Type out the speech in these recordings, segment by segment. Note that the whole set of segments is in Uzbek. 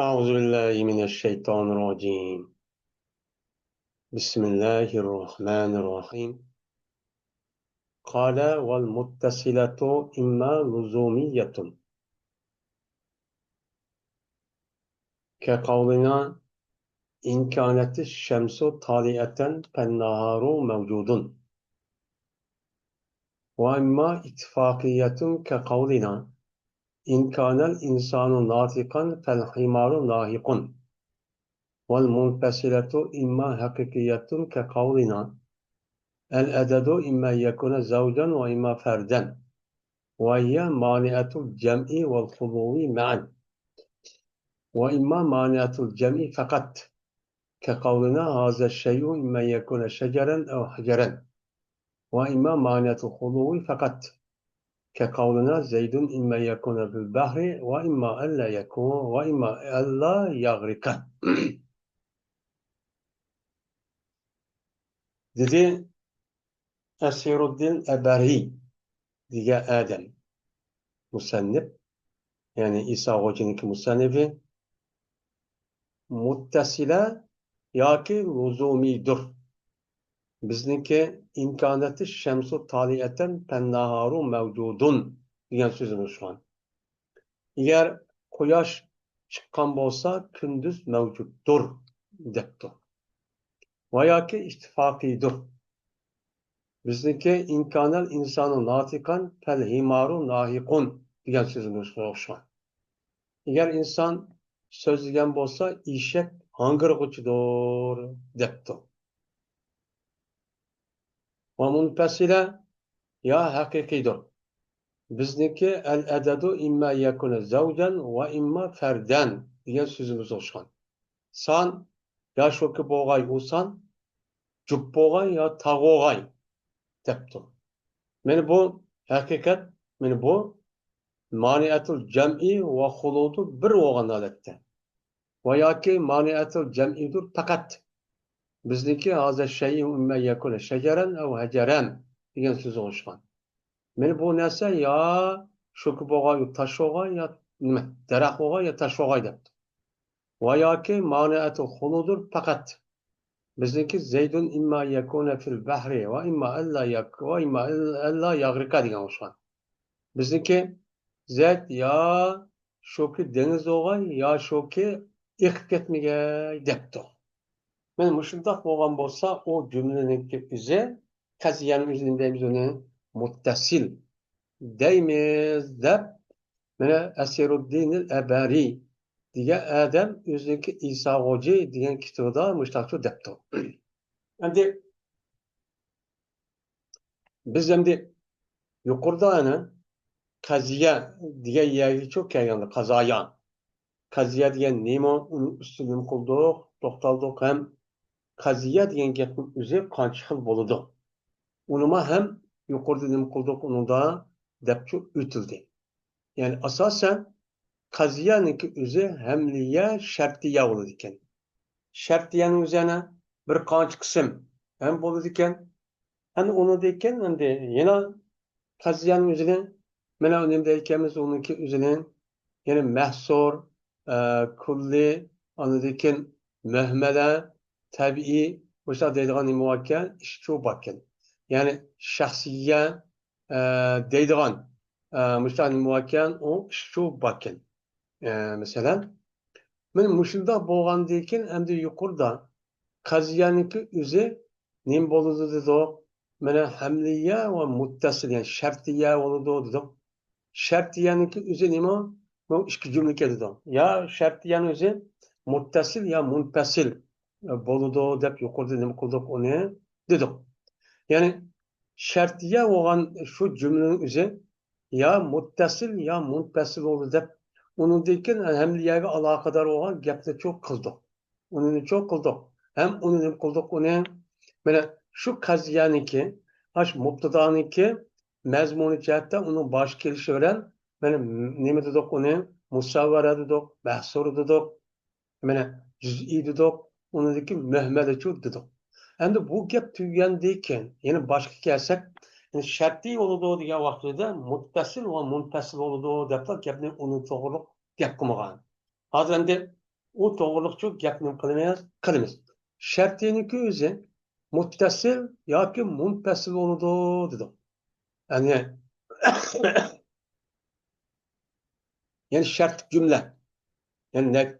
أعوذ بالله من الشيطان الرجيم. بسم الله الرحمن الرحيم. قال والمتصلة إما لزومية كقولنا إن كانت الشمس طالعة فالنهار موجود، وإما اتفاقية كقولنا إن كان الإنسان ناطقا فالحمار ناهق، والمنفصلة إما حقيقية كقولنا العدد إما يكون زوجا وإما فردا، وهي مانعة الجمع والخلو معا، وإما مانعة الجمع فقط كقولنا هذا الشيء إما يكون شجرا أو حجرا، وإما مانعة الخلو فقط كقولنا زيد إما يكون في البحر وإما ألا يكون وإما ألا يغرق. Dedi Esiruddin Eberi diye Adem musannif, yani İsa Hoca'nınki musannifi, muttasile yoki luzumidir. Bizniki imkoniyati shamsu taliyatan pennaharu mevcudun degan so'zimiz shu an. Agar quyosh chiqqan bo'lsa, kunduz mavjuddir debdi. Va yoki ittifoqiydir. Bizniki imkonal insonu natiqan fel himaru nahiqun degan so'zimiz shu an. Agar inson so'zlagan bo'lsa, eshak hangirg'uchidir debdi. Va munfasila ya haqiqiydir. Bizniki el-adadu imma yakuna zavjan va imma fardan degan so'zimiz o'xshagan. Son ya shoki bo'lg'ay u son, jup bo'lg'ay yo tag'o'g'ay debdi. Mana bu haqiqat, mana bu maniatul jam'i va xuludu bir bo'lgan holatda. Va yoki maniatul jam'idir faqat. Bizniki hozir shay'un imma yakuna shajaran aw hajaran degan so'z o'xshagan. Mana bu narsa yo sho'ki bo'lg'ay tosh bo'lg'ay yo nima daraxt bo'lg'ay yo tosh bo'lg'ay debdi. Va yoki maniatul xuludur faqat. Bizniki zaydun imma yakuna fil bahri va imma alla yag'riqa degan o'xshagan. Bizniki zayd yo sho'ki dengiz bo'lg'ay yo sho'ki iqib ketmagay debdi. Mana shundoq bo'lgan bo'lsa, u jumlaniki o'zi qaziyani o'zini deymiz, uni muttasil deymiz deb mana Asiruddin al-Abari degan odam o'ziniki Iso Hoji degan kitobda mushtaqchu debdi. Endi biz endi yuqorida ana qaziya degan yerga çok kelganda qazoya. Qaziya degan nima, uni ustida qildik, to'xtaldik ham. Qaziya degan gapning o'zi qancha xil bo'ladi. Unima ham yuqorida nima qildik unida debchu o'tildi. Yani asasen qaziyaniki o'zi hamliya shartiya bo'ladi ekan. Shartiyaning o'zini bir qancha qism ham bo'ladi ekan. Hani onu deyken endi yana qaziyaning o'zini mana uni deykanmiz, uniki o'zining yana mahsur, kulli, anidikin muhmala, tabiiy o'sha deydigan nima ekan, ishchu ekan. Yani shaxsiyya deydigan o'sha nima ekan, u ishchu ekan. Masalan, men mushunda bo'lgandan keyin endi yuqorida qaziyaniki o'zi nima bo'ladi dedi. Mana hamliya va muttasil, yani shartiya bo'ladi dedik. Shartiyaniki o'zi nima? Bu ikki jumla keladi. Ya shartiyani o'zi muttasil ya munfasil bo'ladi deb yuqorida nima qildik uni dedik. Ya'ni shartiya bo'lgan shu jumlaning o'zi ya muttasil ya munfasil bo'ladi deb undan keyin hamliyaga aloqador bo'lgan gapni cho'q qildik. Uni cho'q qildik. Ham uni nima qildik uni mana şu qaziyaniki, mubtadoniki mazmuni jihatda uning bosh kelishi bilan mana nima dedik uni musavvara dedik, mahsur dedik, mana juz'iy dedik, uniki muhmalachu dedik. Endi bu gap tugagandan keyin yana boshqa kelsak, shartiy bo'ladi degan vaqtida muttasil va munfasil bo'ladi deb gapni uni to'g'ri gap qilmagan. Hozir endi u to'g'riliqchi gapni qilamiz. Shartniki o'zi muttasil yoki munfasil bo'ladi dedi. Ya'ni yani shart cümle. Yani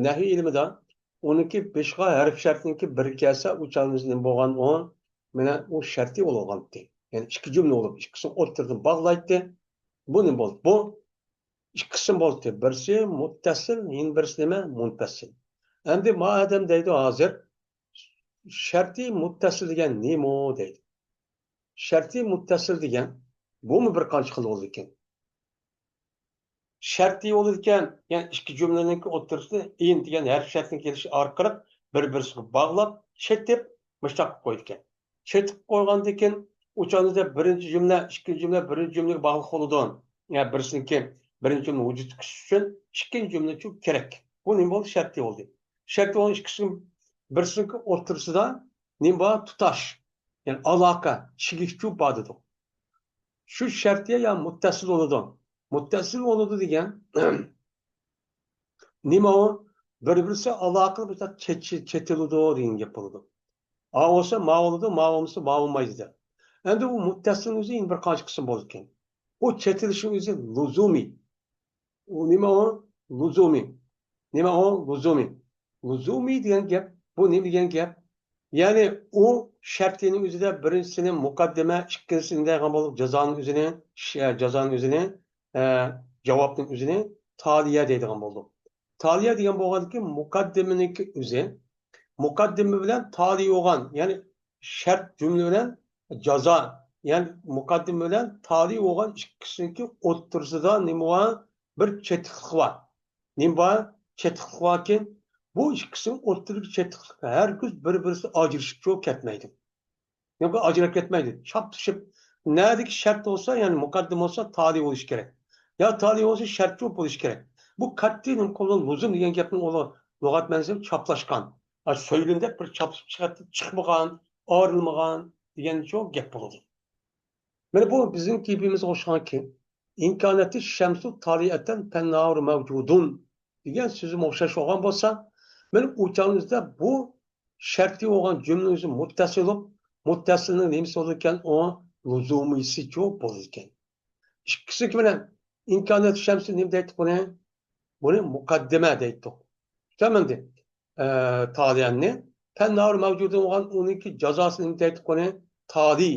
nehi ilmida onunki beşqa harf şartniki bir kelsa uçağımızın bo'lgan o mana u sharti bo'lgandi. Yani ikki jumla bo'lib, ikkisini o'rtadan bog'laydi. Bu nima bo'ldi? Bu ikki qism bo'ldi. Birisi muttasil, yana birisi nima? Munfasil. Endi madem deydi hozir sharti muttasil degan nima deydi. Sharti muttasil degan bu mu bir qancha xil bo'ldi ekan? Shartli olurken yani iki cümlenin oturuşunda in degan her şartın gelişi arkalıp bir-birisiga bağlap chetib müştaq qo'ygan. Chetib qo'ygandan keyin o'shanida birinchi jumla, ikkinchi jumla, birinchi jumlaga bog'liq bo'ladi. Yani birisiniki birinchi jumla vujudga chiqish uchun ikkinchi jumla uchun kerak. Bu nima bo'ldi? Shartli bo'ldi. Shartli bo'lgan ikkisini birisiniki o'rtasida nima bor? Tutash. Yani aloqa, chigikchu bor dedi. Shu shartga ya muttasil bo'ladi. Muttasil bo'ladi degan nima u? Bir-birisi aloqa bilan chetiladi degan gap bo'ladi. A olsa ma bo'ladi, ma bo'lmasa ma bo'lmaydi. Endi bu muttasil o'zi bir qancha qism bo'lar ekan. Bu chetilishning o'zi luzumi. U nima u? Luzumi. Nima u? Luzumi. Luzumi degan gap, bu nima degan gap? Ya'ni u shartning o'zida birinchisini muqaddima, ikkinchisini degan bo'lib jazoning o'zini javobning o'zini taliya deydigan bo'ldi. Taliya degan bo'lganki muqaddiminiki o'zi muqaddimi bilan tali bo'lgan, ya'ni shart jumla bilan jazo, ya'ni muqaddimi bilan tali bo'lgan ikkisiniki o'rtasida nima bir chetliq bor. Nima chetliq borki, bu ikkisini o'rtasidagi chetliq hargiz bir-birisi ajrashib ketmaydi. Yo'q, ajrab ketmaydi. Chapishib, neredeki shart olsa, yani muqaddim olsa tali bo'lish kerak. Ya tali olsa şartçı bo'lish kerak. Bu qat'iy qo'ldan luzum degan gapning o'zi lug'at manzil choplashgan. Söylemde bir chopib chiqmagan, ayrilmagan degan çok gap bo'ladi. Mana bu bizning kibimiz o'xshaganki, imkoniyati shamsu taliyatan pannavr mavjudun degan so'zim o'xshash olgan bo'lsa, men o'chamizda bu shartli bo'lgan jumla o'zi muttasil bo'lib, muttasilning nimasi bo'lar ekan, o luzumisi çok bo'lar ekan. İkisi bilan imkoniyat shamsi nima deydi buni? Buni muqaddima deydi. Tamam de. Taliyanni pannavr mavjudun bo'lgan uniki jazosini nima deydi buni? Tali.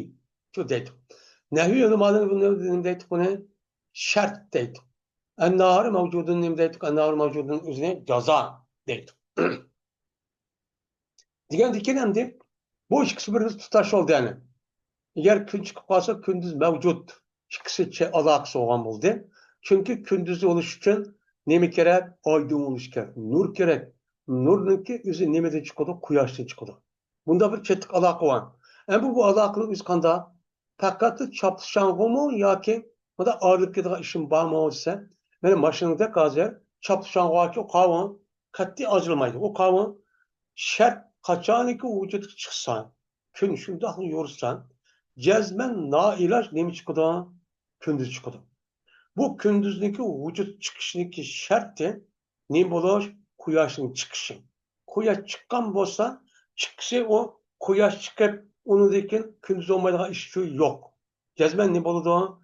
Shu deydi. Nahviy ulamaning nima deydi buni? Shart deydi. An-nahar mavjudun nima deydi? An-nahar mavjudun o'zini jazo deydi. Degan endi bu ikkisi bir-birini tutash oldi yani. Agar kun chiqib qolsa kunduz mavjud. İkisi aloqasi olgan bo'ldi. Chunki kunduzi bo'lish uchun nima kerak? Oydin bo'lish kerak, nur kerak. Nurniki o'zi nimadan chiqadi? Quyoshdan chiqadi. Bunda bir chetlik aloqa bor. Endi bu aloqaning o'zi qanday? Faqat chopishang'imi yoki bunda ayrılib ketadigan ishim bormi desa, mana mashinada hozir chopishang'ochi qovun qat'iy ajralmaydi. U qovun shart qachoniki vujudga chiqsa, kun shundoq yursan, cezmen nailaj nemi çıkıdı? Kündüz çıkıdı. Bu kündüzdeki vücut çıkışındaki şartı ne olur? Kuyaşın çıkışı. Kuyaş çıkan bolsa çıkışı o kuyaş çıkıp onu dekin kündüz olmadığı iş yok. Cezmen ne olur?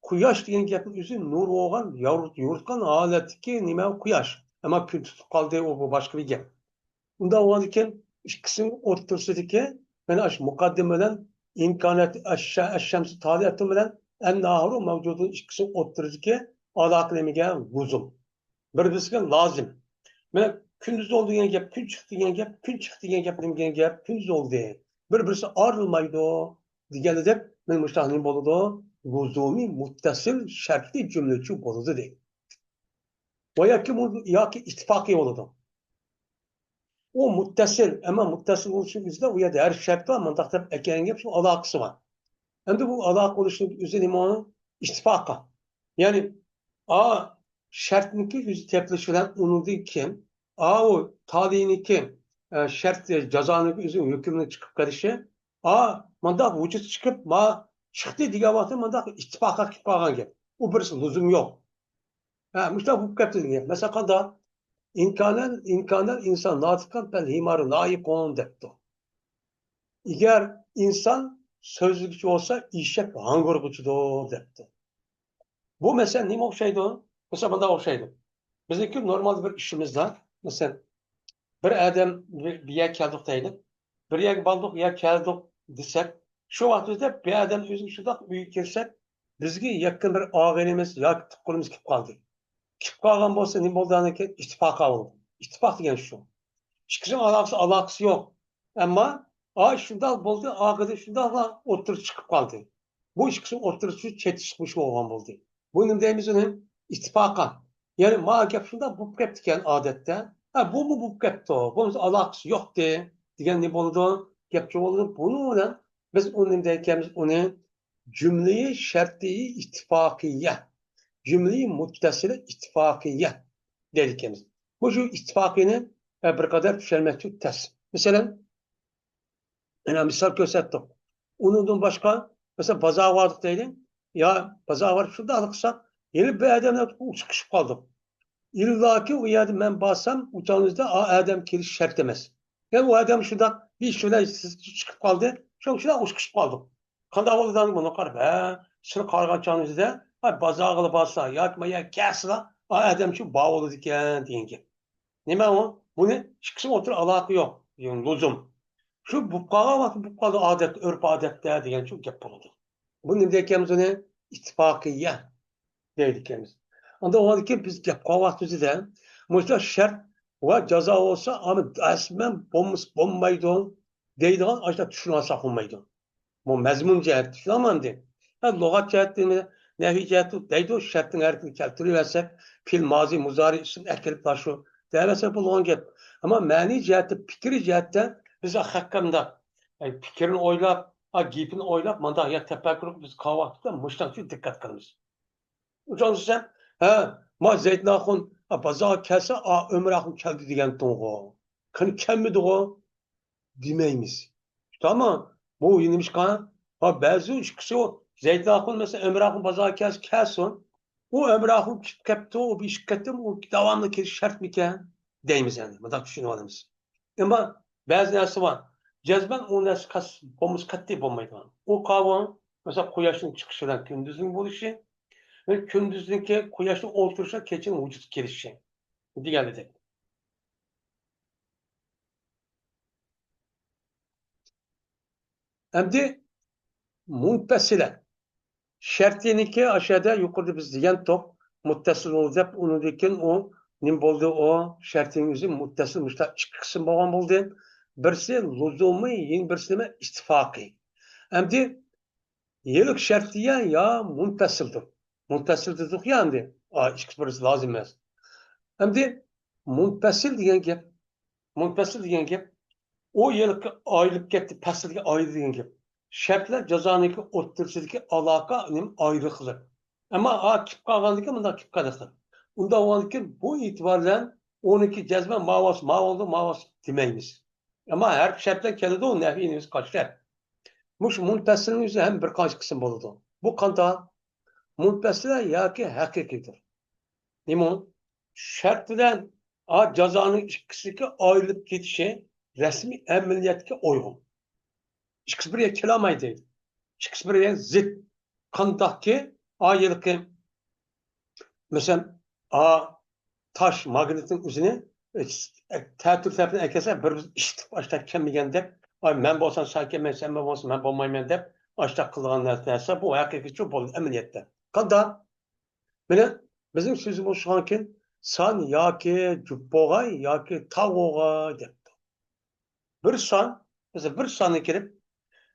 Kuyaş diyen gapın yüzü nur olgan, yoğurtkan aletki nime kuyaş. Ama kündüz kaldı o bu başka bir gap. Bunda o dekin ikisinin ortasındaki ben aş mukaddimeden imkoniyat ash-shamsi taliyati bilan an-naharu mavjudun ikkisi o'ttiridiki aloqa nimaga luzum. Bir-biriga lozim. Mana kunduz oldi degan gap, kun chiqdi degan gap, kun chiqdi degan gap nima degan gap, kunduz oldi. Bir-birisi ayrilmaydi degani deb men mustaqil bo'ladi. Luzumi muttasil shartli jumlachi bo'ladi deydi. Yoki ittifoqiy bo'ladi. O muttasil ama muttasil oluşun yüzde o ya da her şart var ama takdir ekleyen şu alakası var. Hem de bu alak oluşun üzerine imanı istifaka. Yani a şartniki yüzü tepleşilen unutduğu kim? A o taliğiniki şart cezanın üzerine hükümüne çıkıp karışı. A mandak vücut çıkıp ma çıktı diye vakti mandak istifaka çıkıp gibi. O birisi lüzum yok. Ha, Mustafa bu kaptı diye. Mesela kanda İmkanlar insan natıkan pel himarı layık onun depti. Eğer insan sözlükçü olsa işek hangurgucudur depti. Bu mesela neyim okşaydı o? Mesela bana okşaydı. Bizdeki normal bir işimiz var. Mesela bir adam bir yer keldik deylik. Bir yer baldık, yer keldik desek. Şu vaktimizde bir adam özü şurada uyup girsek, bizge yakın bir ağabenimiz, ya tukulumuz kip kaldı. Kip kalgan bolsa ne bolduğunu ki ittifak oldu. İttifak degan şu. Çıkışın alakası yok. Ama şundan buldu, ağabey şundan oturup çıkıp kaldı. Bu çıkışın oturup çetişmiş olgan buldu. Bunun demizinin ittifaka. Yani ma gap şunda bu gap diken adette. Bu mu bu gapti o? Bunun alakası yok de. Digen ne boldu? Gapçı oldu. Bunu da biz onun deyikemiz onu cümleyi şerti ittifakiye. Cümleyi muttasile ittifakiye dedikimiz. Bu şu ittifakını bir kadar düşürmek ters. Mesela misal gösterdik. Ondan başka mesela pazar vardık diyelim. Ya pazar var şurada alırsak yeni bir adamla çıkışıp kaldım. İlla ki o yerde ben bassam uçağınızda adam kiriş şart demez. Yani o adam şurada bir şöyle çıkıp kaldı. Şurada uçuşup kaldım. Kanda havalıdan bunu kar be. Şunu kargaçağınızda pazar kılıp bassa yakmaya kesla adam şu bağlı diken deyin ki. Nima o? Buni chiqishim o'tir aloqa yo'q. Luzum. Shu buqaga vaqt buqada odat, urf odatda degan shu gap bo'ladi. Bu nima deyapmiz uni? Ittifoqiya deydi ekamiz. Unda oldiki biz gap vaqtida musha shart va jazo olsa, ama rasman bo'lmaydi deydigan ashta tushunasa bo'lmaydi. Bu mazmun jihat tushunamandi. Lug'at jihatdan nahiy jihati deydi shartning harfini keltiraversak, fil mozi muzori ism akilib shu deyversa bo'lgan gap. Ama ma'niy jihati, fikri jihatdan biz haqqında fikrini o'ylab, gapini o'ylab, mana ya tafakkur biz qavvaqtda mushtan dikkat qilamiz. Uchinchisi, ma Zeydnaxun bazo kelsa, Ömraxun keldi degan to'g'ri. Qani kelmidi o demaymiz. Tamam. Bu yenimiş kan. Bazı kişi o Zeydnak'ın mesela Ömrah'ın bazı kelsin. O Ömrah'ın kaptı o bir şirketim o devamlı ki şart mı ki? Deyimiz yani. Madak düşünüyoruz. Ama bazı nersi var. Cezben o nersi kas, bomuz katli bombaydı. O kavram mesela kuyaşın çıkışından gündüzün buluşu ve gündüzünki kuyaşın oluşturuşa keçin vücut gelişi. Diğer dedik. Hem de muntasile. Şartyeniki aşağıda yukarıda biz diyen top muttasıl olacak. Onu diken o nim oldu o şartyen yüzü muttasıl müşta iki kısım bağlan oldu. Birisi lüzumu yeni birisi mi istifakı. Hem de yıllık şartiye ya muntasıldır. Muntasıldır yani. İkisi birisi lazım ez. Hem de muntasıl diyen gap. Muntasıl diyen gap. O yıllık aylık gitti. Pasılki ayrı diyen gap. Şartlar cezaniki o'ttirsidagi aloqa ayrıqlı. Ama kip qolgandiki bunda kip qoladi. Unda o'lki bu e'tibordan 12 jazma ma'voldi demaymiz. Ama her shartdan keladi u nafiyimiz qolishlar. Mush muntasilning o'zi ham bir qancha qism bo'ladi. Bu qanday muntasila yoki haqiqiydir. Nima? Shart bilan jazoning ikkisiga ayrilib ketishi rasmiy amaliyotga uyg'un. İkisi bir kelolmaydi. İkisi bir zıt. Kandaki ayılıkı mesela taş magnetin üzerine tertür tarafına ekese bir işitip açta kemigen dep men bolsan sakin sen bolsan men bolmayman dep açta kılgan narsa bu hakiki çok bol emniyette. Kanda mene bizim sözümüz şu anki san yaki cübbogay yaki tavuğa dep. Bir san mesela bir sanı kirip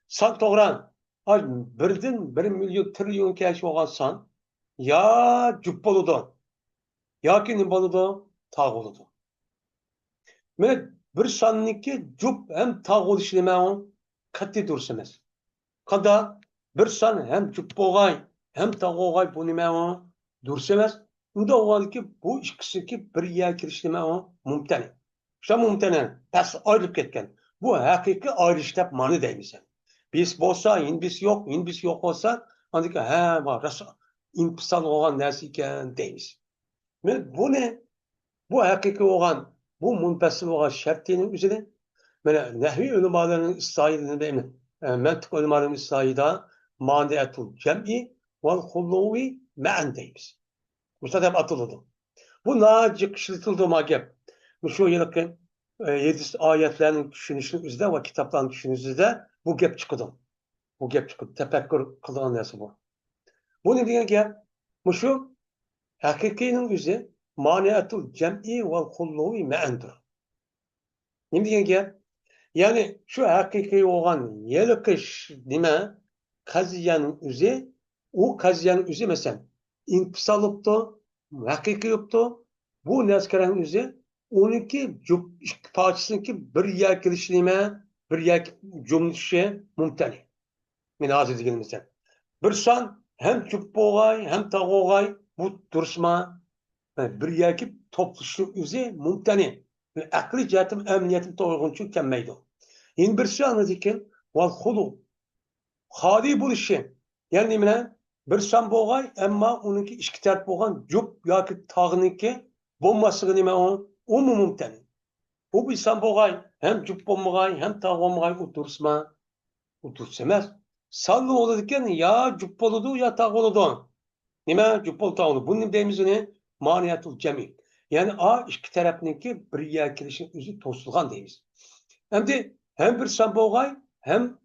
san toğran birden 1 milyon trilyon kişi olgan san ya cüp boludu. Ya ki ne boludu? Tağ boludu. Mene bir sanniki cüp hem tağ oluş neme on katli dursunuz. Kada bir san hem cüp boğay hem tağ boğay bu neme on dursunuz. Unda oğal ki bu ikisi ki bir yer kiriş neme on mümteni. İşte mümteni. Pes ayrılıp ketken. Bu hakiki ayrıştap manı deymişsin. Biz bolsa, inbis yok olsa, andaki var, inpisal olan nersi iken deymiz. Bu ne? Bu hakiki olan, bu munfasil olan şartının üzerine nehvi ulemalarının ıslahıyla değil, mentık ulemalarının ıslahıyla maniyetul cem'i vel hulluvi me'en deyimiz. Bu hep atıldı. Bu nacık şıltıldı magep. Bu şu yılki 7 ayetlerin düşünüşünün üzerinde ve kitapların düşünüşünde bu gep çıkıdı. Bu gep çıkıdı. Tefekkür kılan nesi bu? Bu ne diyen gep? Bu şu hakikinin üzeri maniyetul cem'i vel hulluvi me'endir. Ne diyen gep? Yani şu hakiki olan yılıkış nime kaziyanın üzeri o kaziyanın üzeri mesela intisal yaptı, hakiki yaptı. Bu neskerenin üzeri 12 parçasındaki bir yer gelişime, bir yer cümlesi mümteni. Minazı diyelimizden. Bir san hem cübbogay hem tağogay bu duruşma bir yerki topluşluk üzeri mümteni. Akli cihetim emniyetim doğrultucu kemmeydi. Yeni bir şey anlatırken vel hulu hadi bu işi. Yani ne? Bir san boğay ama onunki işki terp boğan cüb ya ki tağınınki bombası nime o mu mümteni. Bu bir san boğay hem cüb bombagay hem tağ bombagay otursma otursamaz. Sallı olurken ya cüb oludu ya tağ oludu. Nime cüb oludu tağ oludu. Bunun deyimiz ne? Maniyatul cemi. Yani a işki tarafınınki bir yer kilişin üzü tosulgan deyimiz. Hem bir san boğay hem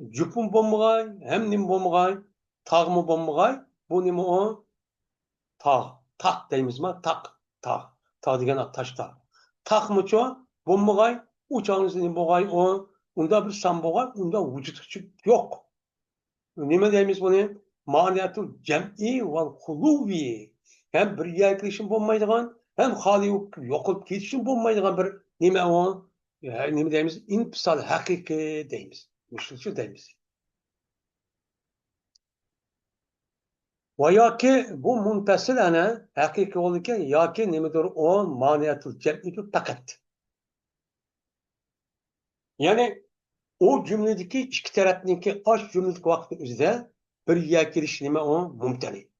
cüpün bombagay hem nim bombagay tağ mı bombagay bu nime o tağ. Tak deyimiz mi? Tak. Tağ. Tağ degen taş tağ. Tak mı ço? Bombagay uçağınızın boğay o. Unda bir san boğay unda vücut yok. Nime deyimiz bunu? Maniyatul cem'i vel huluvi. Hem bir yerleşim bulmaydıgan hem hali yok olup ketişim bulmaydıgan bir nime o? Yani nime deyimiz? İnpisal hakiki deyimiz. Müşrikçi deyimiz. Ve ya ki bu muntasil ana hakiki olurken ya ki nemedir o maniyatul cem'i fakat. Yani o cümledeki iki tarafındaki aç cümledeki vakti üzerinde bir yer giriş nime o mümteni.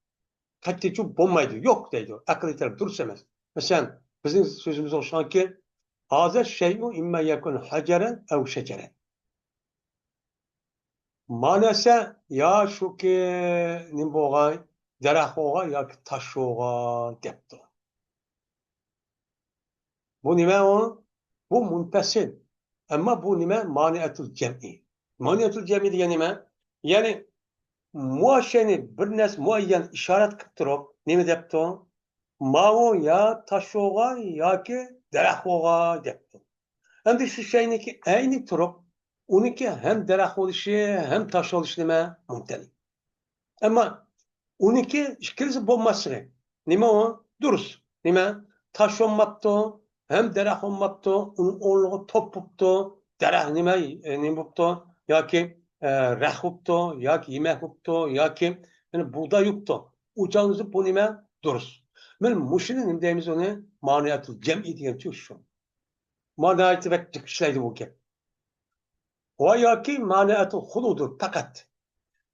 Kattiçu bombaydı. Yok deydi. Akıl taraf dursamaz. Mesela bizim sözümüz oluşan ki Haza şey'u imme yakun haceren ev şeceren. Manasa ya şu ki nimboğay derahvoğa ya ki taşvoğa depti. Bu nime o? Bu munpesil. Ama bu nime maniyetul cem'i. Maniyetul cem'i diye nime? Yani muaşeni bir nes muayyen işaret kıptırıp nime depti o? Mao ya taşoğa ya ki derahvoğa depti. Hem de şu şeyinki aynı turup onunki hem derah oluşu hem taş oluşu nime mümkün. Ama onunki ikisi bulması. Nime o? Duruz. Nime? Taş olmaptı hem derah olmaptı. Onun oğlu topuptu. Derah nime buptu? Ya ki rahuptu ya ki yemek buptu ya ki yani buğday yuptu. Ucağınızı bu nime duruz. Ben muşinin nimdeyimiz onu maniyatı cem'i diyen şu. Maniyatı ve çıkışlaydı bu ki. O ya ki maniyatı huludur fakat.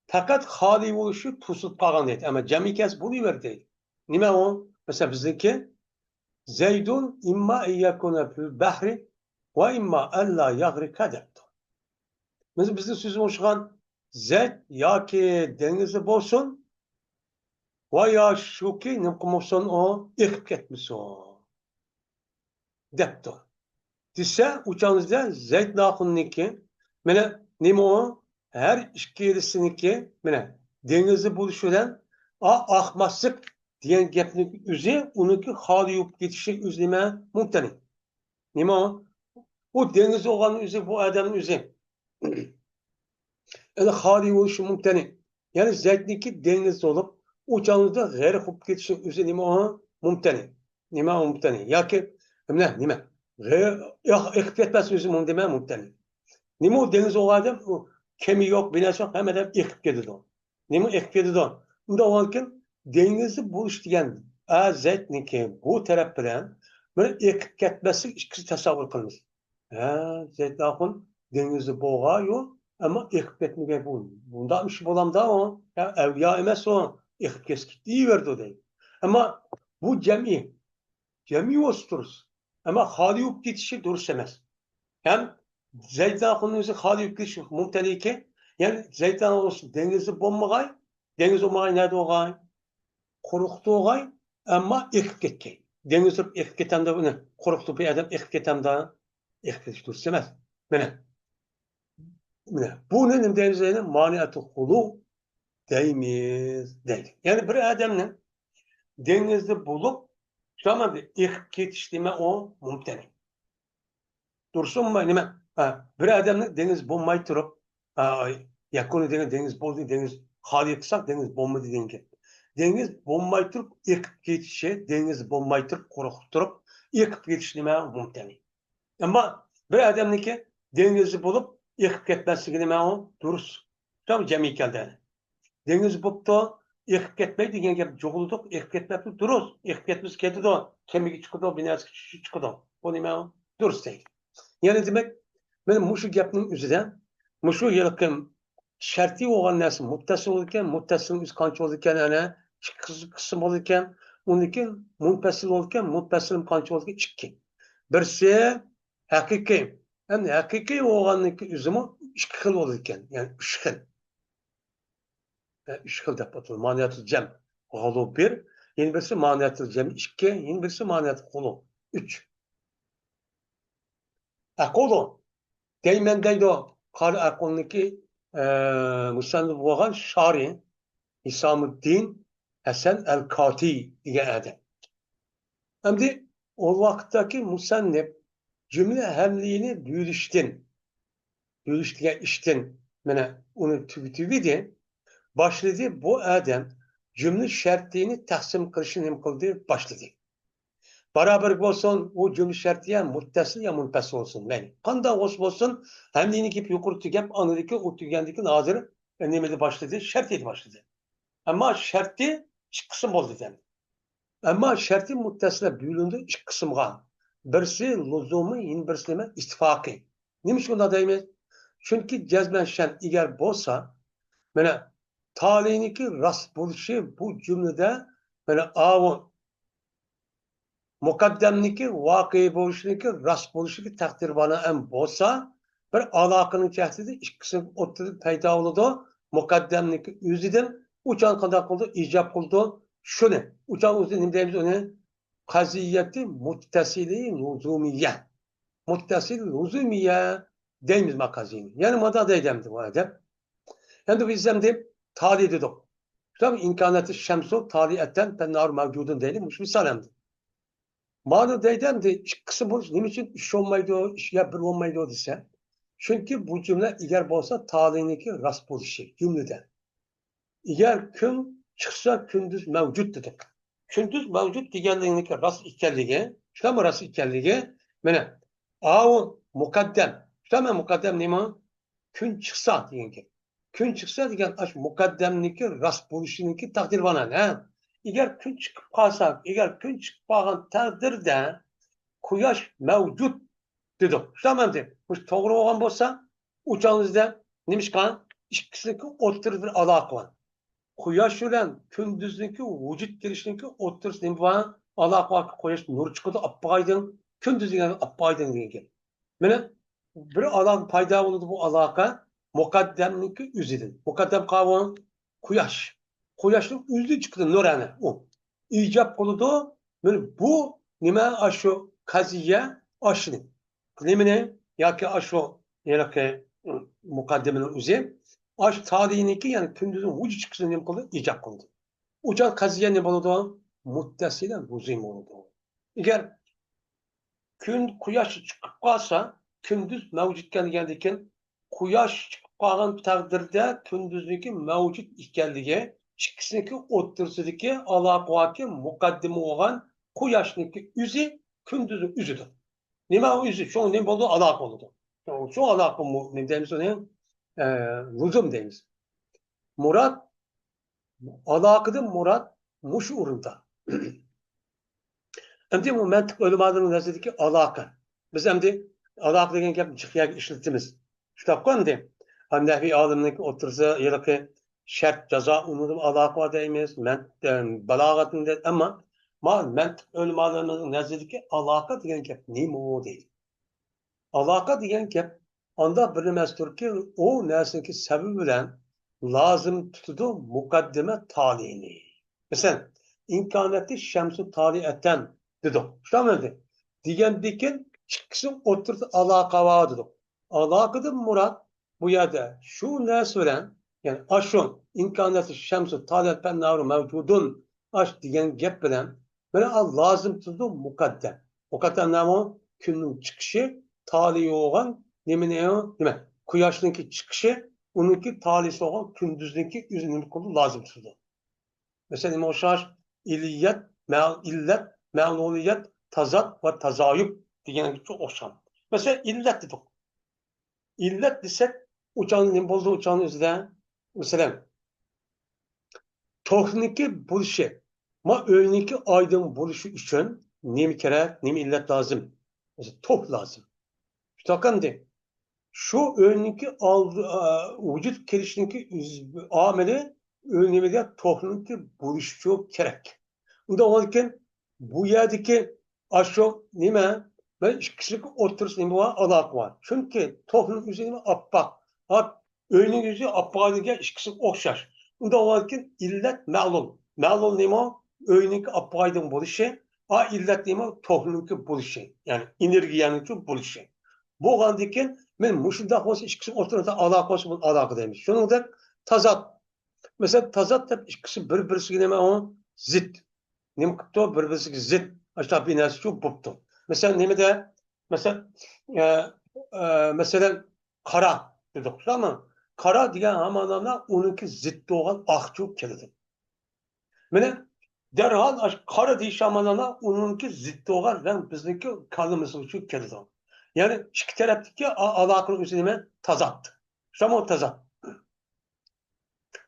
Fakat hali oluşu tusup kalgan deydi. Ama cemi kes bunu verdi. Nime o? Mesela bizdeki Zeydun imma iyyakune fil bahri ve imma alla yagrika derdi. Mesela bizde sözüm oluşan Zeyd ya ki denizi bolsun ve ya şu ki nimkumuşsun o yıkıp ketmiş o. Depti. Dise uçağınızda Zeyd nakunniki mene nime o? Her ikilisininki mene denizi buluşudan ahmaslık diyen gepni üzü onunki hali yok yetişik üzleme mümteni. Nime o? O denizi olan üzü bu adamın üzü. Yani hali oluşu mümteni. Yani Zeyd'ninki deniz olup uçağınızda gayri hop geçişik üzü nime o? Mümteni. Nime o mümteni. Ya ki nime? İhtiyaç üzü mümteni. Nima o deniz oğadım, o kemiği yok, binası yok, hemen hep yıkıp gidiyor. Nima yıkıp gidiyor. Unda olurken denizi buluş diyen Zeyt'ninki bu taraf bilen böyle yıkıp gitmesi ikisi tasavvur kılmış. Zeyt akın denizi boğuyor ama yıkıp gitmeye bu. Bunda iş bulam da o. Ya evliya emez o. Yıkıp gittiği verdi o değil. Ama bu cem'i cemi oluştururuz. Ama hali yok geçişi durus emez. Hem zeytan konusu hali yok geçişi mümteni ki, yani zeytan olsun denizi bombagay, deniz olmagay nerede olgay? Quruqda olgay, ama ekip ketken. Deniz turup ekip ketemde bunu, quruqda bir adam ekip ketemde, ekip ketiş durus emez. Bu ne deyimiz maniyatı hulu deyimiz değil. Yani bir adamın denizde bulup şu an ekip ketiştiğime o mümteni. Dursun mu nime? Bir adamın deniz bulmayı turup yakını deniz buldu deniz hali etsak deniz bulma dediğin ki. Deniz bulmayı turup ekip ketişe deniz bulmayı turup korkup turup ekip ketiştiğime mümteni. Ama bir adamın ki denizi bulup ekip ketmezliğine o durus. Tam cemi geldi. Deniz bulup da ekip ketmeyi diyen gap joğulduk, ekip ketmekte durus. Ekip ketmesi ketdi o. Kemiki çıkıdı, binası çıkıdı. O nime o? Durus değil. Yani demek, ben muşu gapning üzerinde, muşu yılkın şartı olan narsa muttasil olurken, muttasilin üst kançı olurken, yani kısım olurken, ondaki munfasil olurken, munfasilin kançı olurken çıkkın. Birisi hakiki, hem hakiki olanın üzümü iki xil olurken, yani üç xil. Üç xil dep atılır. Maniyatı cem. Golu bir, yeni birisi maniyatı cem iki, yeni birisi maniyatı golu üç. Akolu. Deymen deydi o. Kari Akon'daki Musannif olan Şari Hisamuddin Hasan el-Kati diye adam. Hem de o vakitteki Musannif cümle hemliğini büyülüştüğe iştin yani onu tüvidi başladı bu adam cümle şertliğini tahsim kılışını kıldı başladı. Beraber olsun o cümle şartiye muttasil ya munfasil olsun. Yani kanda olsun hem de gibi yukarı tügep anladaki o tügendeki nazır nemeli başladı, şartiydi başladı. Ama şartı iki kısım oldu dedim. Ama şartı muttasile büyülündü iki kısımga. Birisi lüzumu, yeni birisi istifakı. Neymiş onda deyimiz? Çünkü cezben şen eğer bolsa, yani talihindeki rast buluşu bu cümlede yani avun mukaddemniki vakıi bo'lishiki rast bo'lishiki taqdir bana ham bo'lsa bir aloqaning tahdidi ikkisi o'rtada paydo bo'ladi muqaddamniki o'zidan uchan qanday qildi ijob qildi shuni uchan o'zi nima deymiz uni qaziyati muttasili luzumiya muttasil luzumiya deymiz maqazini ya'ni mada deydimdi bu adab endi biz ham deb tali dedik tabi imkoniyati shamsu taliatan pennar mavjudun deylik mush misal hamdi Mağdur deydem de kısa bu ne için iş olmaydı, iş yapır olmaydı dese. Çünkü bu cümle eğer olsa talihindeki rast buluşu cümlede. Eğer gün çıksa gündüz mevcut dedik. Gündüz mevcut diğerliğindeki rast ikerliği, işte mi rast ikerliği? Yani o mukaddem. İşte mi mukaddem ne mi? Gün çıksa diyen ki. Gün çıksa diyen aş mukaddemdeki rast buluşundaki takdir bana ne? Eğer gün çıkıp kalsak, eğer gün çıkıp kalkan takdirde Quyosh mavjud dedik. Tushunamdi. Bu to'g'ri bo'lgan bo'lsa, uchamizda nima chiqqan? Ikkisiniki o'rtasida bir aloqa bor. Quyosh bilan kunduzniki vujud kelishniki o'rtasida nima bor? Aloqa bor. Quyosh nur chiqadi, oppoq kunduz degan oppoq degan. Mana bir aloqa paydo bo'ladi bu aloqa muqaddamniki o'zidan. Muqaddam qavon quyosh. Quyoshning o'zi chiqdi nurani u. Ijob qiladi. Mana bu nima shu kaziye aşını. Nemine ya ki aşo ya ki mukaddemenin uzi aş tarihindeki yani gündüzün ucu çıkışını ne kıldı? İcap kıldı. Ucal kaziye ne oldu? Muttesilen huzim oldu. Eğer gün kuyaş çıkıp kalsa gündüz mevcutken geldikken kuyaş çıkıp kalan takdirde gündüzdeki mevcut ikenliğe çıkısındaki otursadaki alakvaki mukaddeme olan kuyaşındaki üzi gündüzün üzüdür. Nima o'zi shu nima bo'ldi aloqa bo'ldi. Shu aloqa nima deymiz uni luzum deymiz. Murad aloqadan murad mush o'rinda. Endi bu mantiq o'limalarning nazaridagi aloqa. Biz endi aloqa degan gap jiqyaga ishlatamiz. Kitobga endi Hanafi olimniki o'tirsa yoki shart jazo unutib aloqa deymiz. Men balog'atni ammo Mantık ölümlerimizin nezdindeki alaka diyen gap neymi o değil. Alaka diyen gap anda bilinmezdir ki o nersindeki sebebi bilen lazım tutudu mukaddime talihini. Mesela imkaniyeti şemsi talih eten dedik. Şuramedi. Diyen dikin çıksın oturdu alaka var dedik. Alakadır murat bu yerde şu nersi bilen yani aşun imkaniyeti şemsi talih eten navru mevcudun aş diyen gap bilen böyle lazım tutudu mukaddem. Mukaddem ne o? Günün çıkışı talihi olan nime? Kuyaşınki çıkışı onunki talihsi olan gündüzdeki yüzünün kulu lazım tutudu. Mesela nime o şaş illiyet, illet, me'luliyet, tazat ve tazayüp diyen çok okşam. Mesela illet dedik. İllet desek uçağın nime bozdu uçağın üzerinde mesela tohniki buluşu ma öğünki aydın buluşu için nime kere nime illet lazım. Mesela toh lazım. Takandı. Şu önündeki vücut gelişindeki ameli önlemede toplumdaki buluşçu gerek. Bu da olurken bu yerdeki aşağı nime ve kişilik oturuş nime var, alak var. Çünkü toplum üzerine appak. Önün yüzü appalığa kişilik okşar. Bu da olurken illet ma'lul. Ma'lul nime önündeki appalığa buluşu. İllet nime toplumdaki buluşu. Yani enerjiyanın buluşu. Bu gandiki men muşunda olsa ikisi ortada alakası bu alaka demiş. Şunu da tazat. Mesela tazat da ikisi bir-birisiga nima o zid. Nima qilibdi bir-birisiga zid. Aşağı bir narsa şu buptu. Mesela nimada mesela e, mesela qara dedik ama qara degan hamma odamlar uniki ziddi bo'lgan oqchu keladi. Mana derhal qora deyish hammalarga uniki ziddi bo'lgan rang bizniki kalimiz uchun keladi. Yani iki taraftaki alakanın üzerine tazat. Şamo tazat.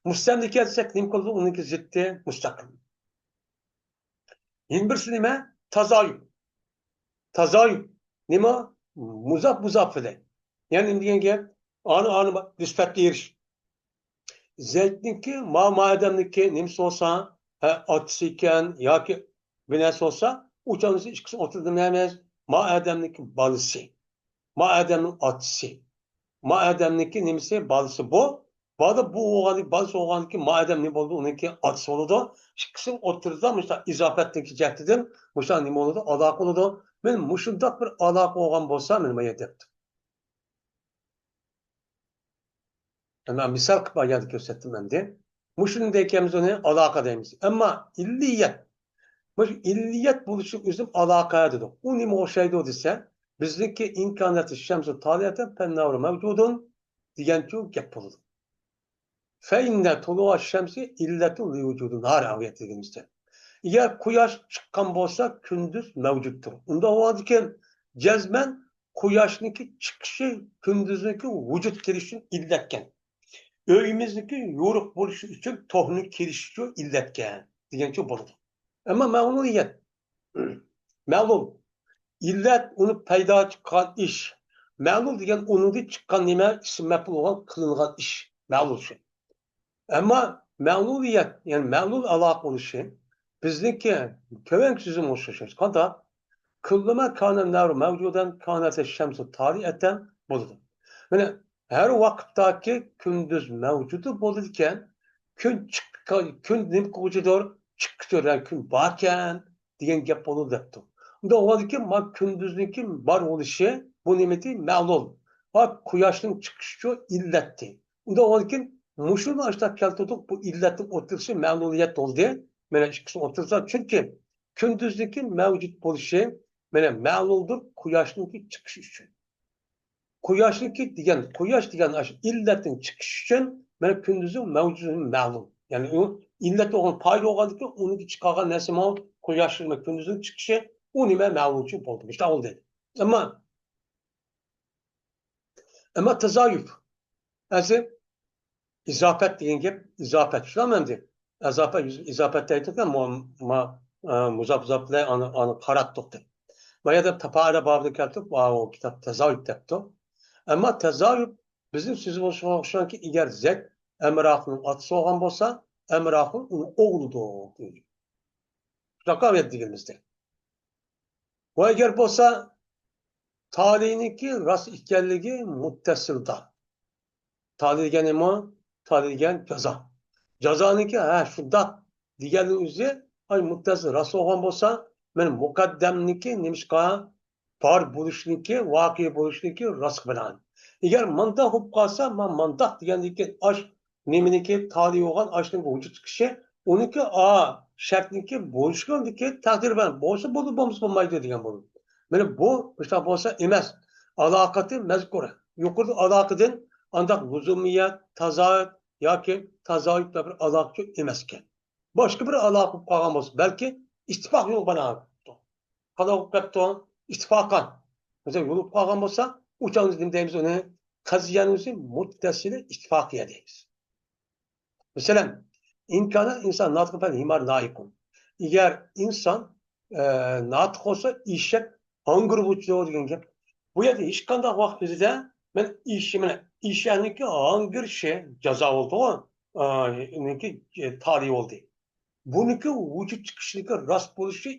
Mustemdeki etsek nim kıldı onunki ziddi müstakil. Yeni birisi nime? Tazayüp. Tazayüp. Nime? Muzaf ile. Yani diyen ki anı nispetli yeriş. Zeytninki mademdeki nimsi olsa atsıyken ya ki binesi olsa uçağınızı ikisi oturdu neyemez? Mademdeki balısı. Madem'in atısı. Madem'deki nimsi balısı bu. Balı bu oğlanı balısı oğlanı ki madem ne oldu onunki atısı oldu. Çıksın oturdu mesela izafetteki cehdidim. Mesela ne oldu? Alak oldu. Ben muşundak bir alak oğlan bolsa benim ayedeptim. Ben misal kıpa geldi gösterdim ben de. Muşundayken onu alaka demiş. Ama illiyet. İlliyet buluşup üzüm alakaya dedik. O nime o şeyde o dese bizdeki imkaniyeti şemsi taliyeten pennavru mevcudun diyen çok gap buldu. Fe inne tuluğa şemsi illetul li vücudun har aviyet dediğimizde. Eğer kuyaş çıkan olsa gündüz mevcuttur. Onda o adıken cezmen kuyaşniki çıkışı gündüzdeki vücut girişin illetken. Öğümüzdeki yoruk buluşu için tohnuk girişi illetken. Diyen çok buldu. Ama mevluliyet. Mevlul. İllet onu payda çıkan iş. Mevlul degan onun çıkan nime isim mef'ul olan kılıngan iş. Mevlul şey. Ama mevluliyet yani mevlul alak oluşu bizdeki kövenk sözüm oluşu. Kanta kıllama kanen nevru mevcuden kanete şemsi tarih eten buludur. Yani her vakittaki gündüz mevcudu bulurken gün nim kucudur çıkıyor yani gün varken diyen gap olur deptu. Da o ki ma gündüzdeki var oluşu bu nimeti mevlul. Bak kuyaşın çıkışı illetti. Da o ki muşun açta keltotuk bu illetin oturuşu mevluliyet oldu. Mene çıkışın otursa çünkü gündüzdeki mevcut oluşu mene mevluldur kuyaşınki çıkış için. Kuyaşınki diyen, kuyaş diyen illetin çıkış için mene gündüzün mevcudun mevlul. Yani o illet olan paylı olan ki onu çıkaran nesim o kuyaşın ve gündüzün çıkışı o nime mevlul için oldu. İşte oldu dedi. Ama tezayüf. Yani izafet diyen gibi izafet. Şuna mı dedi? İzafet dedik ama muzafzafle anı karattık dedi. Veya da tapara babını keltip o kitap tezayüp depti. Ama tezayüp bizim sözümüz şu anki eğer zek emrahının atısı olan olsa emrahın onun oğlu doğdu. Rakavet digimizde. Bu eğer bolsa talihiniki rast ikkenligi muttasilda. Talih degan nima? Talih degan jazo. Jazoniki ha shunda deganni o'zi ay muttasil rost bo'lgan bo'lsa, men muqaddamniki nimishqa bor bo'lishniki, voqea bo'lishniki rost bilan. Agar manda bo'lib qolsa, man manda degandiki ash niminiki talih bo'lgan ashning vujud chiqishi, uniki shartniki bo'lishgandiki taqdir bilan bo'lsa bo'ldi, bo'lmasa bo'lmaydi degan bo'ldi. Mana bu o'sha bo'lsa emas. Aloqati mazkur. Yuqorida aloqadan andaq luzumiyat, tazoyut yoki tazoyut bir aloqa emas ekan. Boshqa bir aloqa bo'lib qolgan bo'lsa, balki ittifoq yo'l bilan qanday bo'lib ketdi? Ittifoqan. Mesela yo'l bo'lib qolgan bo'lsa, uchamiz nima deymiz uni? Qaziyani muttasili ittifoqiya deymiz. Mesela imkana inson natiq bilan himar laikun. Agar inson natiq bo'lsa, eshak hangir bo'ladi degan gap. Bu yerda hech qanday vaqt o'zida men ishimni hangirshi jazo bo'ldi, niki tarih oldu. Buniki vücut chiqishligi rost bo'lishi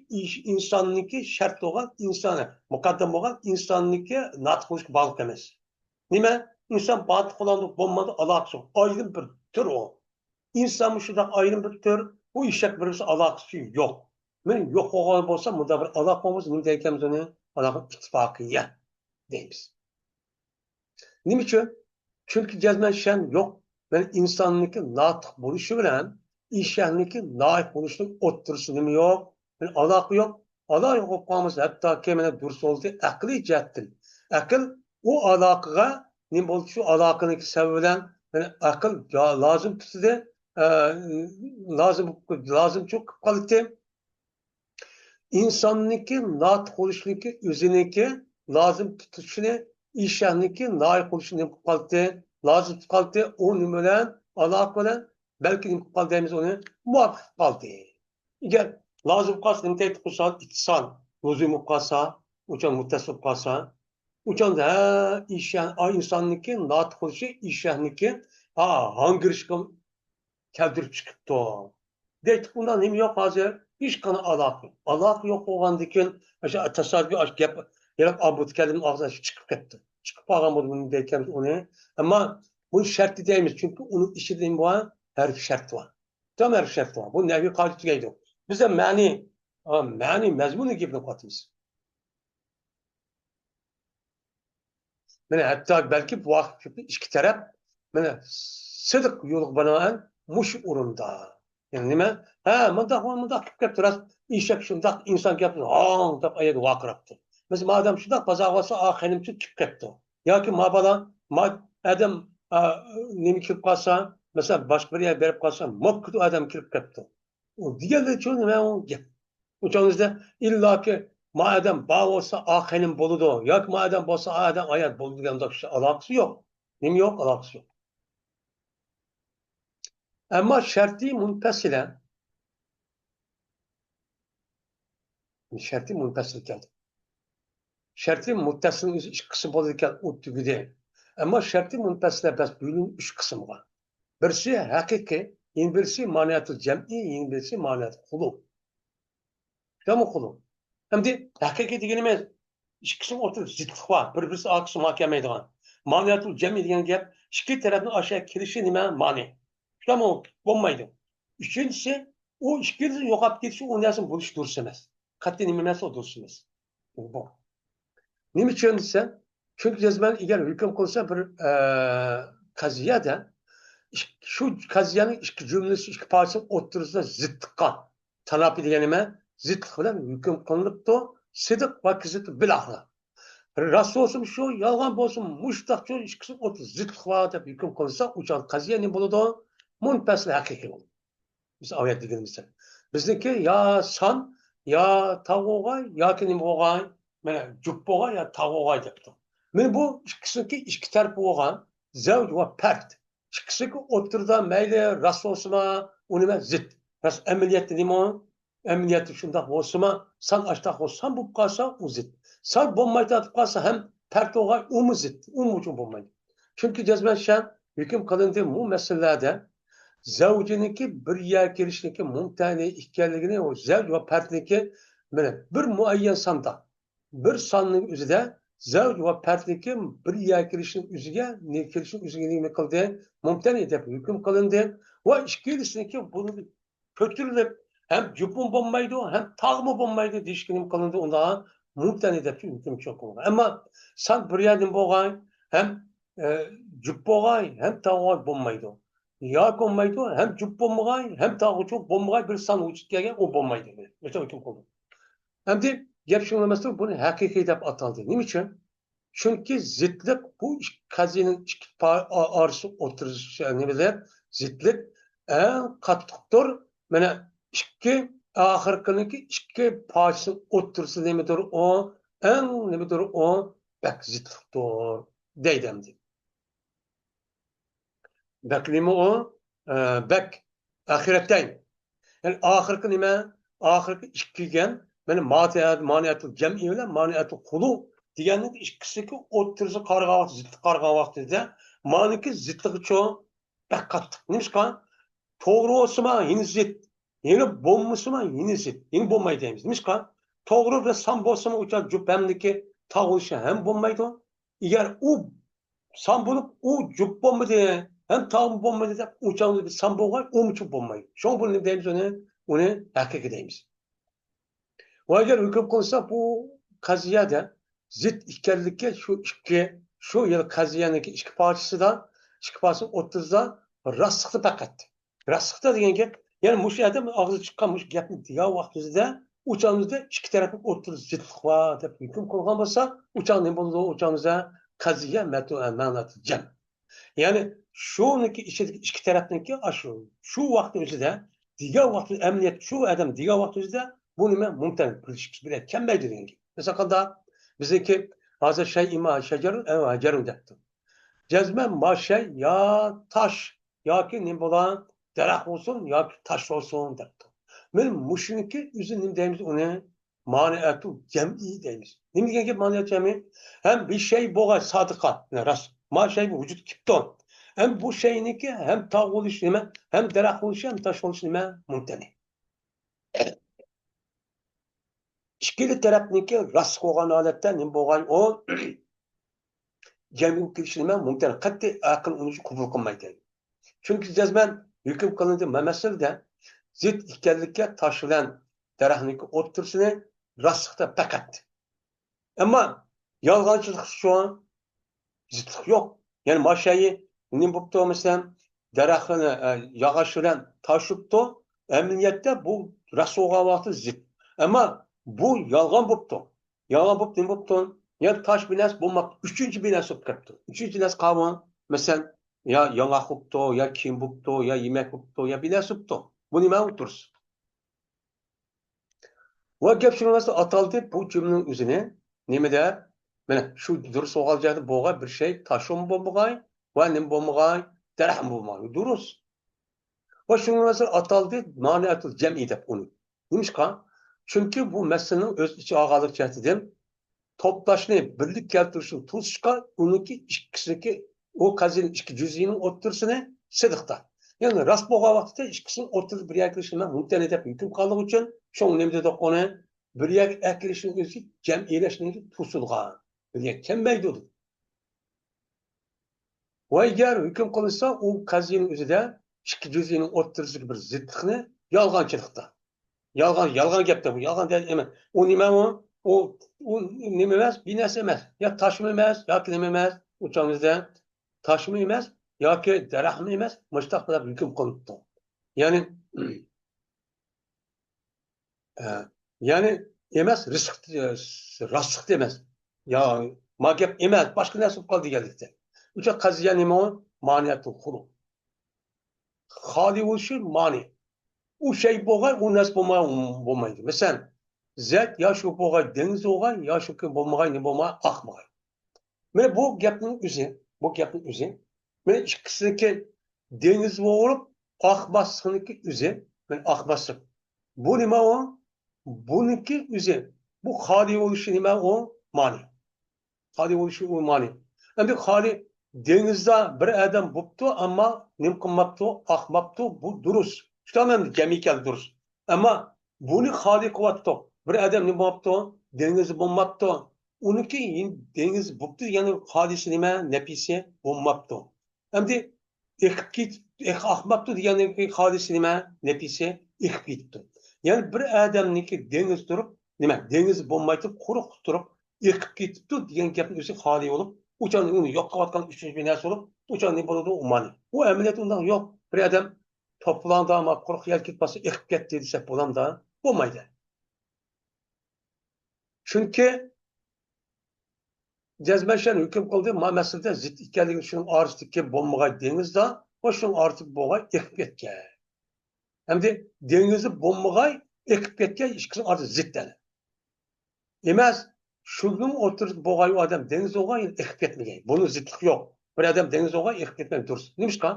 insonniki shart bo'lgan insoni, muqaddam bo'lgan insonniki natiq bo'lishga bog'liq emas. Nima? Inson batih qilandi, bo'lmadi, aloqasi yo'q. Aydın bir tür o. İnson shunday aydın bir tür, bu eshak birisi aloqasi yo'q. Men yo'q bo'lgan bo'lsa, bunda bir aloqa bo'lsa, nima deymiz uni? Aloqa ittifoqiya deymiz. Nima uchun? Chunki jazman shan yo'q. Men insonniki natiq bo'lishi bilan ishniki loyiq bo'lishning o'ttirisi nima yo'q? Aloqa yo'q. Aloqa yo'q qolmasa, hatto kemana durus bo'ldi, aqliy jihatdan. Aql u aloqaga nima bo'ldi? Shu aloqaniki sababi bilan aql lozim tutdi, lozim çok qoldi. İnsonniki natiq bo'lishligi o'ziniki lozim tutishini ishniki loyiq bo'lishini qoldi, lozim qoldi, u nima bilan aloqa bilan belki nima qoldi deymiz uni muvofiq qoldi. Agar lozim qolsa nima deydi qilsa, itson lozim qolsa, uchun muttasil qolsa, uchunda insonniki natiq bo'lishi ishniki hangirishga keltirib chiqibdi. Deydi, bundan nima yo'q hozir? Hech qanday aloqa. Aloqa yo'q bo'lgandan keyin o'sha tasoddiq gap yarab abut kalimaning og'zidan chiqib ketdi. Chiqib qolgan bo'ldi buni deymiz uni. Ammo bu shart deymiz, chunki uni ichida nima bor? Harf shart bor. Tam harf shart bor. Bu naviy qoida tugaydi. Biz ham ma'ni mazmunni gapni qotimiz. Mana hatto balki bu vaqt ikki taraf mana sidiq yo'liq bilan mush o'rinda. Yani nima? Mundaq qilib ketdi. Eshak shundaq inson gapini deb ayaga vaqirabdi. Biz madam shundaq bazoq bo'lsa, xanimchi chiqib ketdi. Yoki adam nima kirib qolsa, masalan, boshqa bir yer berib qolsa, mokku adam kirib ketdi. U deganlar uchun nima u gap? O'changizda illoki madam bo'lsa, xanim bo'ladi. Yoki madam bo'lsa, adam oyat bo'ladi deganda aloqasi yo'q. Nima yo'q? Aloqasi yo'q. Ama şartı munfasil geldi. Şartı muttasilin o'zi ikki qism bo'lar ekan, u tugidi. Ammo sharti munfasillar bas buyuning 3 qismi bor. Birisi haqiqiy, yana birisi ma'niyatul jam'i, yana birisi ma'niyatul qulub. Tamam qulub. Hamdi haqiqiy deganimiz ikki qism o'tirib zidlik bor, bir-birisi aqsi muhokamaydigan. Ma'niyatul jam'i degan gap ikki tarafning aşağı kelishi nima? Ma'ni. Tamam, bo'lmaydi. Uchinchisi, u ikkinchisi yo'qolib ketishi, u narsani bo'lish durust emas. Qat'iy nima emas, o durust emas. Bu. Nima uchun desa, chunki jazman agar hukm qilsa bir qaziyada shu qaziyaning ikki jumlasi, ikki parchasi o'rtasida ziddiqqa tanapi degan nima? Ziddiq bilan hukm qilinibdi, sidiq va kizit bilaxla. Rost bo'lsin shu, yolg'on bo'lsin, mushtaq shu ikkisi o'rtasida ziddiq va deb hukm qilsa, uchun qaziya nima bo'ladi? Munfasil haqiqiy bo'ladi. Biz oyat deganimizda. Bizniki yo son, yo tavg'o'g'ay, yoki nima bo'lgan, mana juppo'g'ay yo tavg'o'g'ay debdi. Mana bu ikkisiniki ikki taraf bo'lgan zavj va part. Ikkisiki o'rtada mayli rost bo'lsa, u nima zid. Rost amaliyotda nima? Amaliyotda shundoq bo'lsa, son ashtaq bo'lsa, bo'lib qolsa, u zid. Son bo'lmaydi deb qolsa ham part bo'lgan, u zid. U uchun bo'lmaydi. Chunki jazman shan hukm qilindi bu masalalarda Zavcınınki bir yer gelişindeki mumtane ikkenligini o zevc ve partniki bir muayyen sanda bir sanның üzerinde zevc ve partniki bir yer gelişinin üzerine ne gelişinin üzerine ne kıldı mumtane dep hüküm kılındı ve işkilisindeki bunu kötülüp hem cüpun bombaydı hem tağmı bombaydı dişkinim kılındı ona mumtane dep hüküm çok oldu. Ama san bir yerden boğay hem cüp boğay hem tağmı bombaydı. Ya bombaydı hem cüp bombayı hem tağmı çok bombayı bir san uçut gelgen o bombaydı. Mesela hüküm kıldı. Hem de gap şunlaması bunu hakiki dep ataldı. Niçin? Çünkü zıtlık bu kazinin arası oturuş ne bilir zıtlık en katlıktır. Mana iki ahirkiniki iki parçası otursa ne midir o en ne midir o bak zıtlıktır deydemdi. Bak nima o bak ahiretten. Yani ahirki nima ahirki ikkigen mana maniyatul jam'i bilan maniyatul qulu deganning ikkisiki o'ttirsa qarg'a vaqt ziddi qarg'a vaqtida maniki zidligi cho qattiq nimishqa to'g'ri bo'lsimi yine zid yine bo'lmasimi yine zid yine bo'lmaydi deymiz nimishqa to'g'ri va sam bo'lsimi o'sha juppamniki tog'ilishi ham bo'lmaydi agar u sam bo'lib u jup bo'lmadi ham tog' bo'lmadi deb o'chani sam bo'lgan u muchuk bo'lmaydi shu bo'lib deymiz uni haqiqiy deymiz. Va agar hukm qilsa bu qaziyada zid ikkanlikka shu yil qaziyaniki ikki parchasida ikki parchasi o'ttizda rassiqni faqat rassiqda degan gap ya'ni mush adam og'zi chiqqan mush gapni degan vaqtida o'chamizda ikki tarafni o'ttiz zidlik bor deb hukm qilgan bo'lsa o'chaq nima bo'ladi o'chamizda qaziya ma'noti jam ya'ni shuniki ichidagi ikki tarafniki shu vaqt o'zida degan vaqt amniyat shu adam degan vaqt o'zida bu nima mumkin bilet kelmaydi degan gap. Mesela bizdeki hozir shay ima shajarun debdi. Jazman ma shay yo tosh yoki nima bo'lgan daraxt bo'lsin yoki tosh bo'lsin debdi. Men mushuniki o'zi nima deymiz uni ma'niyatu jam'i deymiz. Nima degan gap ma'niyat jam'i? Hem bir şey bo'lgan sodiqa rost. Ma shay bu vujud kipton. Hem bu shayniki hem tog' bo'lishi nima, hem daraxt bo'lishi hem tosh bo'lishi nima mumkin. İkili tarafniki rast bo'lgan holatda nima bo'lgan o jam'i kirishini mumkin qat'iy aql uni qabul qilmaydi. Chunki jazman hukm qilindi masalada zid ikkanlikka tosh bilan daraxtniki o'ttirsini rastlikda faqat. Ammo yolg'onchilik shu zidlik yo'q. Ya'ni mashayi nima bo'lib turmasam daraxtni yog'och bilan toshibdi. Amaliyotda bu rast bo'lgan vaqti zid. Ammo bu yolg'on bo'pti. Yolg'on bo'p nima bo'pti? Ya tosh binas bo'lmoq, uchinchi binas bo'lib ketdi. Uchinchi binas qavon, masalan, ya yong'oq bo'pti, ya kiyim bo'pti, ya yemak bo'pti, ya binas bo'pti. Bu nima o'tirsiz? Va gap shunisi ataldi bu jumlaning o'zini nimada? Mana shu durust o'g'aljarda bo'lgan bir şey toshim bo'lmag'ay va nima bo'lmag'ay, daraxt bo'lmag'ay. Durust. Va shunisi ataldi ma'niyatul jam'i deb uni. Nimishqa? Çünkü bu meselenin öz içi ağalık cihetinden toplaşını birlik keltirişini tutuşka onunki ikisindeki o kazinin iki cüzinin otursunu sıdıkta. Yani rast boğa vakitte ikisinin oturup bir yer kirişini mümkün edip hüküm kaldığı için şoň nemde de onu bir yer kirişini özü cem iyileşini tutsulgan. Bir yer kembeydi oldu. Ve eğer hüküm kılırsa o kazinin özü de iki cüzinin oturuşu bir zıtlıkını yalgancılıkta. Yalgan gapda bu. Yalgan deyil emas. O nima o? O nima emas, bir narsa emas. Ya toshmi emas, yoki nima emas. O'chamizda toshmi emas, yoki daraxtmi emas, mushtaq qilib hukm qilibdi. Ya'ni ya'ni emas, rostlik emas. Ya ma gap emas, boshqa narsa bo'lib qoldi deganlikda. O'sha qaziya nima o? Ma'niyatul xuluq. Xoli bo'lishi ma'ni. O şey boğay, o nasıl bulmaydı. Mesela zat ya şu boğay deniz boğay, ya şu ki bulmagay ne bulmagay akmagay. Ben bu gapning o'zi, men ikkisiniki deniz bo'g'ilib oqmaslikniki o'zi, men oqmaslik. Bu nima o? Buniki o'zi. Bu xoli bo'lishi nima o? Ma'ni. Xoli bo'lishi o ma'ni. Endi xoli Dengizda bir odam bo'pti, ammo nim qilmabdi, oqmabdi, bu durust. Tutamam jamiyat durust. Ammo buni xoli qilyapti. Bir odam nima bo'pti, dengiz bo'lmabdi. Uniki dengiz bo'pti, ya'ni xolisi nima, nafisi bo'lmabdi. Endi eqib ketib, oqmabdi degani xolisi nima, nafisi eqib ketibdi. Ya'ni bir odamniki dengiz turib, nima, dengiz bo'lmaydi, quruq turib, eqib ketibdi degan gapni o'zi xoli bo'lib, uçan uni yo'qotgan uchinchi bir narsa bo'lib, uçan ne bo'ladi umani. Bu amaliyot undan yo'q. Bir odam to'planda ama quruq yer ketmasa eqib ketdi desak bo'lamda, bo'lmaydi. Chunki jazmashan hukm qildi, ma masalada zid ekanligi shuning orasidagi bo'lmagan dengizda, va shuning orasida bo'lgan eqib ketgan. Hamda dengizi bo'lmagan eqib ketgan ikkisi orasida ziddan. Emas, shuning o'tirib bo'lgan odam dengiz bo'lgan eqib ketmagan. Buni zidlik yo'q. Bir odam dengiz bo'lgan eqib ketmay durust. Nimishqa?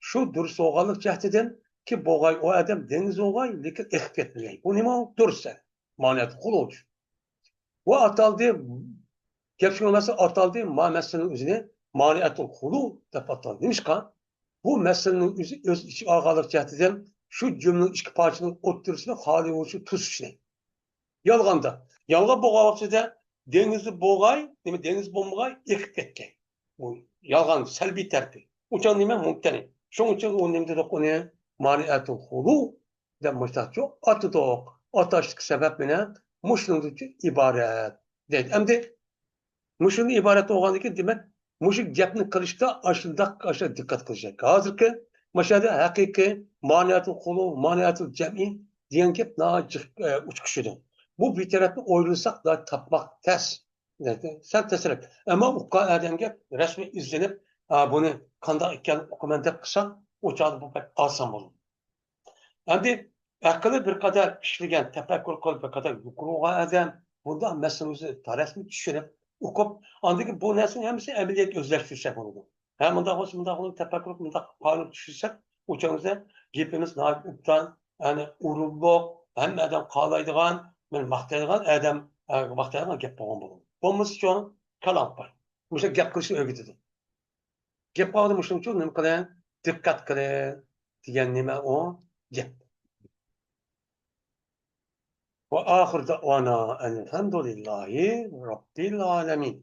Shu durust bo'lganlik jihatidan ki bo'lgan o odam dengiz bo'lgan lekin eqib ketmagan. Bu nima durust? Ma'niyat quluvchi. Bu ataldi gap shu emas, ataldi ma masalaning o'zini ma'niyatul qulu deb ataldi. Nimishqa? Bu masalaning o'zi o'z ichi olganlik jihatidan shu jumlaning ikki parchaning o'ttirisini xoli bo'lishni to'sishni. Yolg'onda. Yolg'on bo'lgan vaqtida dengizni bo'lg'ay, nima dengiz bo'lmag'ay eqib ketgan. Bu yolg'on salbiy tarfi. Uchun nima mumkin? Shuning uchun u nima dedik uni ma'niyatul xulu deb mushtachu atidoq. Atashlik sabab bilan mushundan iborat. Deydi. Endi mushundan iborat bo'lgandan keyin demak, mushu gapni qilishda ashundaq diqqat qilishak. Hozirgi mashada haqiqiy ma'niyatul xulu, ma'niyatul jam'i degan gap uchiqishidir. Bu bir tarafni o'ylasak da tapmak ters. Sen tesirek. Ama o adamga resmi izlenip bunu kanda iken okuman deb kısa o çağda bu pek alsam olur. Endi akıllı bir kadar işleyen, tefekkür kılıp bir kadar yukarı adam bunda meselemizi tarafını düşünüp okup andaki bu nesinin hepsi emniyet özleştirsek onu. Hem bunda olsun, bunda onu tefekkür, bunda kanun düşünsek uçağımızda gibimiz naibden yani urulluk, hem adam kalaydıgan men maqtaydigan odam maqtaydigan gap bo'lgan bo'ladi. Bo'lmasa uchun kalam bor. O'sha gap qilishni o'rgatadi. Gap qiladi shuning uchun nima qiling? Diqqat qiling degan nima u? Gap. Va oxir da'vana alhamdulillahi robbil alamin.